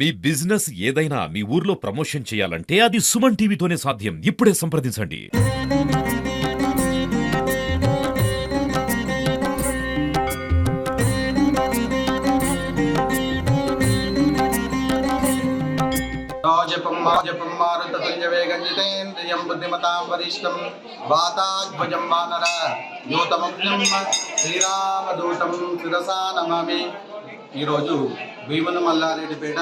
మీ business ఏదైనా మీ ఊర్లో promotion చేయాలంటే అది సుమన్ టీవీతోనే సాధ్యం. ఇప్పుడే సంప్రదించండి. జపం మారుతతుల్యవేగంజితేంద్రియం బుద్ధిమతాం వరిష్టం వాతాధ్వజం వానర యూతమగ్నం శ్రీరామదూతం శిరసా నమామి. ఈరోజు భీమున మల్లారెడ్డిపేట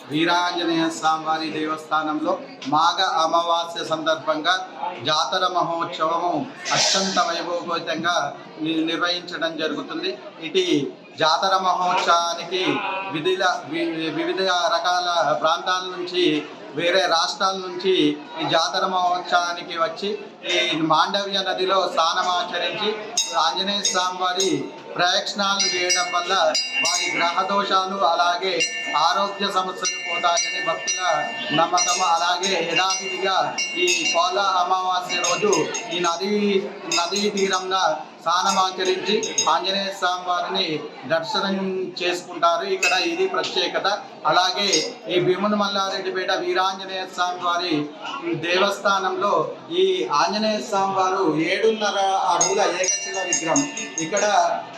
వీరాంజనేయ స్వామివారి దేవస్థానంలో మాఘ అమావాస్య సందర్భంగా జాతర మహోత్సవము అత్యంత వైభవపేతంగా నిర్వహించడం జరుగుతుంది. ఇటు జాతర మహోత్సవానికి వివిధ రకాల ప్రాంతాల నుంచి వేరే రాష్ట్రాల నుంచి ఈ జాతర మహోత్సవానికి వచ్చి ఈ మాండవ్య నదిలో స్నానమాచరించి ఆంజనేయ స్వామి వారి ప్రయక్షణాలు చేయడం వల్ల వారి గ్రహ దోషాలు అలాగే ఆరోగ్య సమస్యలు పోతాయని భక్తుల నమ్మకం. అలాగే యథావిధిగా ఈ పౌల అమావాస్య రోజు ఈ నదీ తీరంలో స్నానమాచరించి ఆంజనేయ స్వామి వారిని దర్శనం చేసుకుంటారు. ఇక్కడ ఇది ప్రత్యేకత. అలాగే ఈ భీమున మల్లారెడ్డిపేట వీరాంజనేయ స్వామి వారి దేవస్థానంలో ఈ ఆంజనేయ స్వామి వారు 7.5 అడుగుల ఏకశిల విగ్రహం. ఇక్కడ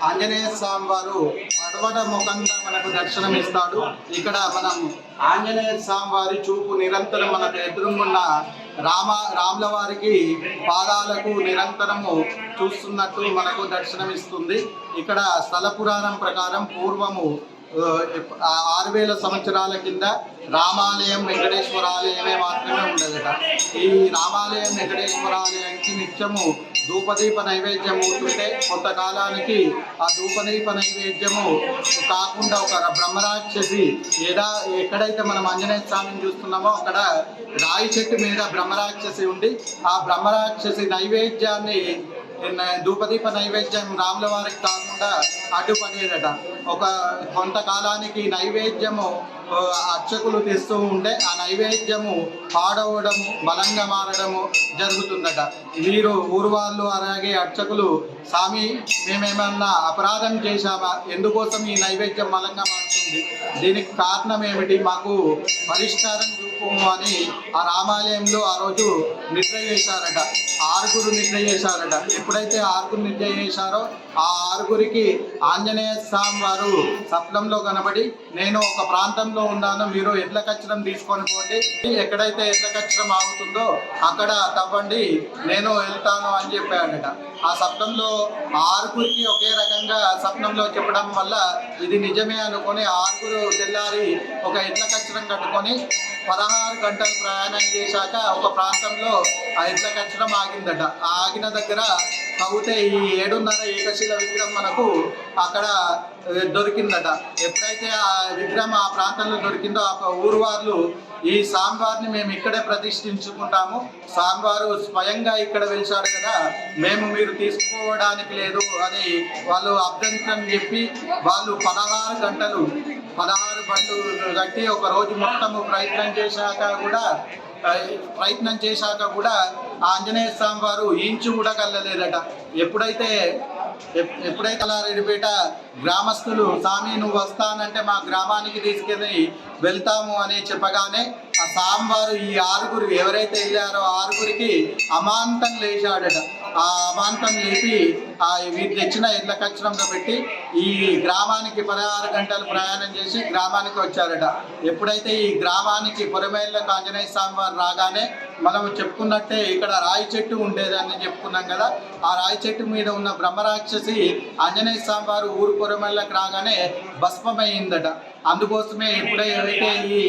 ఆంజనేయ స్వామి వారు పడవట ముఖంగా మనకు దర్శనం ఇస్తాడు. ఇక్కడ మనం ఆంజనేయ స్వామి వారి చూపు నిరంతరం మనకు ఎదురుగున్న రాముల వారికి పాదాలకు నిరంతరము చూస్తున్నట్టు మనకు దర్శనమిస్తుంది. ఇక్కడ స్థల పురాణం ప్రకారం పూర్వము 6000 సంవత్సరాల కింద రామాలయం వెంకటేశ్వరాలయమే మాత్రమే ఉండదట. ఈ రామాలయం వెంకటేశ్వరాలయానికి నిత్యము ధూపదీప నైవేద్యం అవుతుంటే కొంతకాలానికి ఆ ధూపదీప నైవేద్యము కాకుండా ఒక బ్రహ్మరాక్షసి ఎక్కడైతే మనం ఆంజనేయ స్వామిని చూస్తున్నామో అక్కడ రాయి చెట్టు మీద బ్రహ్మరాక్షసి ఉండి ఆ బ్రహ్మరాక్షసి నైవేద్యాన్ని ధూపదీప నైవేద్యం రాముల వారికి కాకుండా అడ్డుపడేదట. కొంతకాలానికి నైవేద్యము అర్చకులు తెస్తూ ఉంటే ఆ నైవేద్యము పాడవడము బలంగా మారడము జరుగుతుందట. వీరు ఊరు వాళ్ళు అలాగే అర్చకులు స్వామి మేమేమన్నా అపరాధం చేశామా, ఎందుకోసం ఈ నైవేద్యం బలంగా మారుతుంది, దీనికి కారణం ఏమిటి, మాకు పరిష్కారం చూపము అని ఆ రామాలయంలో ఆ రోజు నిద్ర చేశారట. 6 నిద్ర చేశారట. ఎప్పుడైతే 6 నిద్ర చేశారో ఆ 6కి ఆంజనేయ స్వామి వారు స్వప్నంలో కనబడి నేను ఒక ప్రాంతంలో ఉన్నాను, మీరు ఎడ్ల కచ్చరం తీసుకొని పోండి, ఎక్కడైతే ఎడ్ల కచ్చరం ఆగుతుందో అక్కడ తవ్వండి, నేను వెళ్తాను అని చెప్పాడట. ఆ స్వప్నంలో 6కి ఒకే రకంగా స్వప్నంలో చెప్పడం వల్ల ఇది నిజమే అనుకొని 6 తెల్లారి ఒక ఎడ్ల కచ్చరం కట్టుకొని 16 గంటలు ప్రయాణం చేశాక ఒక ప్రాంతంలో ఆ ఎడ్ల కచ్చరం ఆగిందట. ఆ ఆగిన దగ్గర తవ్వితే ఈ 7.5 ఏకశిల విగ్రహం మనకు అక్కడ దొరికిందట. ఎప్పుడైతే ఆ విగ్రహం ఆ ప్రాంతంలో దొరికిందో ఆ ఊరు వాళ్ళు ఈ స్వామివారిని మేము ఇక్కడే ప్రతిష్ఠించుకుంటాము, స్వామివారు స్వయంగా ఇక్కడ వెలిచాడు కదా, మీరు తీసుకోవడానికి లేదు అని వాళ్ళు అభ్యంతరం చెప్పి వాళ్ళు 16 గంటలు 16 బండ్లు కట్టి ఒక రోజు మొత్తము ప్రయత్నం చేశాక కూడా ఆంజనేయ స్వామి వారు ఇంచు కూడా కళ్ళలేదట. ఎప్పుడైతే మల్లారెడ్డిపేట గ్రామస్తులు స్వామి నువ్వు వస్తానంటే మా గ్రామానికి తీసుకెళ్ళి వెళ్తాము అని చెప్పగానే ఆ స్వామివారు ఈ 6 ఎవరైతే వెళ్ళారో 6కి అమాంతం లేచాడట. ఆ అమాంతం లేపి వీరు తెచ్చిన ఎడ్ల కచ్చరంలో పెట్టి ఈ గ్రామానికి 16 గంటలు ప్రయాణం చేసి గ్రామానికి వచ్చారట. ఎప్పుడైతే ఈ గ్రామానికి పొరమేళ్ళకు ఆంజనేయ స్వామి వారు రాగానే మనం చెప్పుకున్నట్టే ఇక్కడ రాయి చెట్టు ఉండేదని చెప్పుకున్నాం కదా, ఆ రాయి చెట్టు మీద ఉన్న బ్రహ్మరాక్షసి ఆంజనేయ స్వామి వారు ఊరు పొరమేళ్ళకు రాగానే భస్మమైందట. అందుకోసమే ఎప్పుడైతే ఈ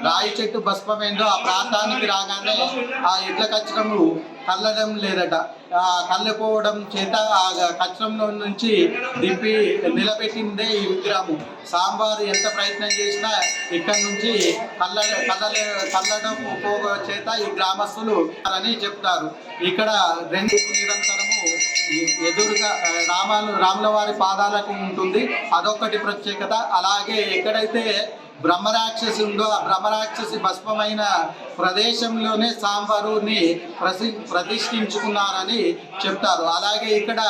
రాయి చెట్టు భస్మమైందో ఆ ప్రాంతానికి రాగానే ఆ ఎడ్ల కచ్చరము కళ్ళడం లేదట. కళ్ళపోవడం చేత ఆ కచ్చరంలో నుంచి దింపి నిలబెట్టిందే ఈ విగ్రహము. స్వామివారు ఎంత ప్రయత్నం చేసినా ఇక్కడ నుంచి కళ్ళడం పోగ చేత ఈ గ్రామస్తులు అని చెప్తారు. ఇక్కడ 2 నిరంతరము ఎదురుగా రాముల వారి పాదాలకు ఉంటుంది, అదొకటి ప్రత్యేకత. అలాగే ఎక్కడైతే బ్రహ్మరాక్షసి ఉందో ఆ బ్రహ్మరాక్షసి భస్మమైన ప్రదేశంలోనే స్వామివారిని ప్రతిష్ఠించుకున్నారని చెప్తారు. అలాగే ఇక్కడ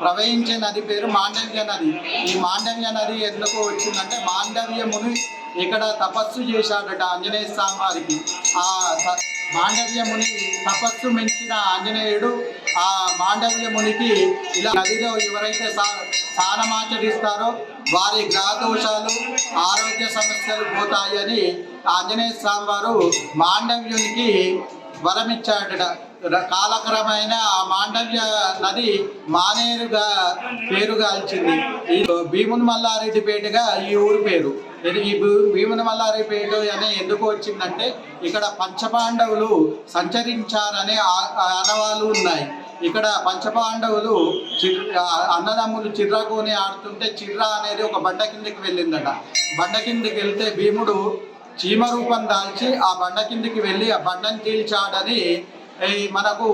ప్రవహించే నది పేరు మాండవ్య నది. ఈ మాండవ్య నది ఎందుకు వచ్చిందంటే మాండవ్య ముని ఇక్కడ తపస్సు చేశాడట ఆంజనేయ స్వామి వారికి. ఆ మాండవ్య ముని తపస్సు మెచ్చిన ఆంజనేయుడు ఆ మాండవ్య మునికి ఇలా నదిలో ఎవరైతే స్నానమాచరిస్తారో వారి గ్రహదోషాలు ఆరోగ్య సమస్యలు పోతాయని ఆంజనేయ స్వామి వారు మాండవ్యునికి వరమిచ్చాడట. కాలక్రమైన ఆ మాండవ్య నది మానేరుగా పేరుగాల్చింది. ఈ భీముని మల్లారెడ్డిపేటగా ఈ ఊరు పేరు. ఈ భీముని మల్లారెడ్డిపేట అని ఎందుకు వచ్చిందంటే ఇక్కడ పంచపాండవులు సంచరించారనే ఆనవాళ్ళు ఉన్నాయి. ఇక్కడ పంచపాండవులు అన్నదమ్ములు చిర్రకోని ఆడుతుంటే చిర్ర అనేది ఒక బండ కిందకి వెళ్ళిందట. బండ కిందకి వెళ్తే భీముడు చీమ రూపం దాల్చి ఆ బండ కిందికి వెళ్ళి ఆ బండను చీల్చాడని మనకు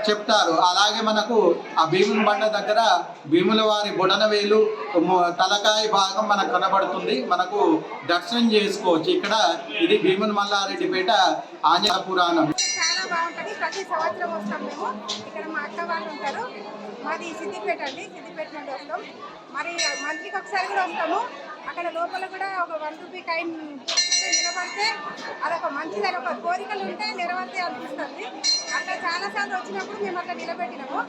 చెప్తారు. అలాగే మనకు ఆ భీముని బండ దగ్గర భీముల వారి బొడనవేలు తలకాయ భాగం మనకు కనబడుతుంది. మనకు దర్శనం చేసుకోవచ్చు. ఇక్కడ ఇది భీముని మల్లారెడ్డిపేట ఆంజనేయ పురాణం. చాలా బాగుంటుంది. ప్రతి సంవత్సరం వస్తాం మేము. ఇక్కడ మా అక్క వాళ్ళు ఉంటారు. మాది సిద్దిపేట అండి. సిద్దిపేట నుండి వస్తాం. మరి మంత్రికి ఒకసారి కూడా వస్తాము. అక్కడ లోపల కూడా ఒక 1 రూపీ కాయిన్ నిలబడితే అదొక మంచిది, అదొక కోరికలు ఉంటే నెరవేర్తే అనిపిస్తుంది. అట్లా చాలాసార్లు వచ్చినప్పుడు మేము అట్లా నిలబెట్టినాము.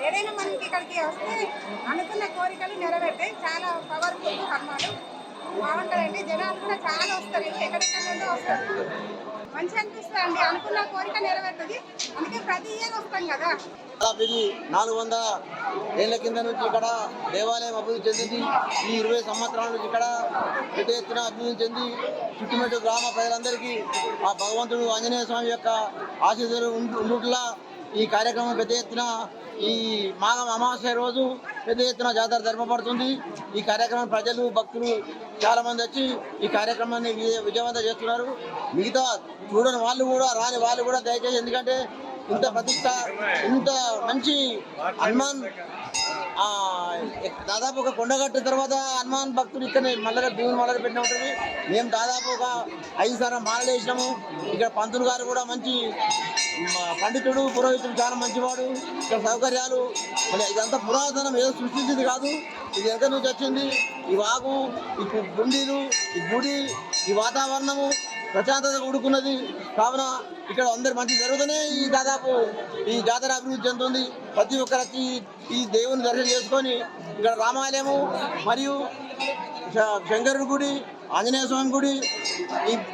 ఏదైనా మనకి ఇక్కడికి వస్తే అనుకున్న కోరికలు నెరవేర్తాయి. చాలా పవర్ఫుల్ హనుమాను బాగుంటుందండి. జనాలు కూడా చాలా వస్తారు, ఎక్కడెక్కడ నుండో వస్తారు. మంచి అనిపిస్తుంది అండి. అనుకున్న కోరిక నెరవేరుతుంది. అందుకే ప్రతి ఇయర్ వస్తాం కదా. 400 ఏళ్ల కింద నుంచి ఇక్కడ దేవాలయం అభివృద్ధి చెందింది. ఈ 20 సంవత్సరాల నుంచి ఇక్కడ పెద్ద ఎత్తున అభివృద్ధి చెంది చుట్టుముట్టు గ్రామ ప్రజలందరికీ ఆ భగవంతుడు ఆంజనేయ స్వామి యొక్క ఆశీస్సులు ఉండుట్లా ఈ కార్యక్రమం పెద్ద ఎత్తున ఈ మాఘ అమావాస్య రోజు పెద్ద ఎత్తున జాతర జరపబడుతుంది. ఈ కార్యక్రమం ప్రజలు భక్తులు చాలా మంది వచ్చి ఈ కార్యక్రమాన్ని విజయవంతం చేస్తున్నారు. మిగతా చూడని వాళ్ళు కూడా రాని వాళ్ళు కూడా దయచేసి, ఎందుకంటే ఇంత ప్రతిష్ట ఇంత మంచి హనుమాన్ దాదాపు ఒక కొండగట్టు తర్వాత హనుమాన్ భక్తులు ఇక్కడ భీముని మల్లర పెట్టిన ఉంటుంది. మేము దాదాపు ఒక 5 సార్లు మాలలు వేసినాము. ఇక్కడ పంతులు గారు కూడా మంచి పండితుడు, పురోహితుడు, చాలా మంచివాడు. ఇక్కడ సౌకర్యాలు మళ్ళీ ఇదంతా పురాతనం, ఏదో సృష్టించింది కాదు. ఇది ఎంత నుంచి వచ్చింది. ఈ వాగు, ఈ గుండీలు, ఈ గుడి, ఈ వాతావరణము ప్రశాంతత కూడుకున్నది. కావున ఇక్కడ అందరు మంచి జరుగుతూనే ఈ జాతర అభివృద్ధి చెందుతుంది. ప్రతి ఒక్కరికి ఈ దేవుని దర్శనం చేసుకొని ఇక్కడ రామాలయము మరియు శంకరుడి గుడి, ఆంజనేయ స్వామి గుడి,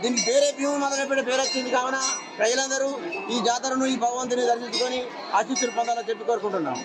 దీనికి పేరే భీముని మల్లారెడ్డిపేట పేరు వచ్చింది. కావున ప్రజలందరూ ఈ జాతరను, ఈ భగవంతుని దర్శించుకొని ఆశీస్సులు పొందాలని చెప్పి కోరుకుంటున్నాం.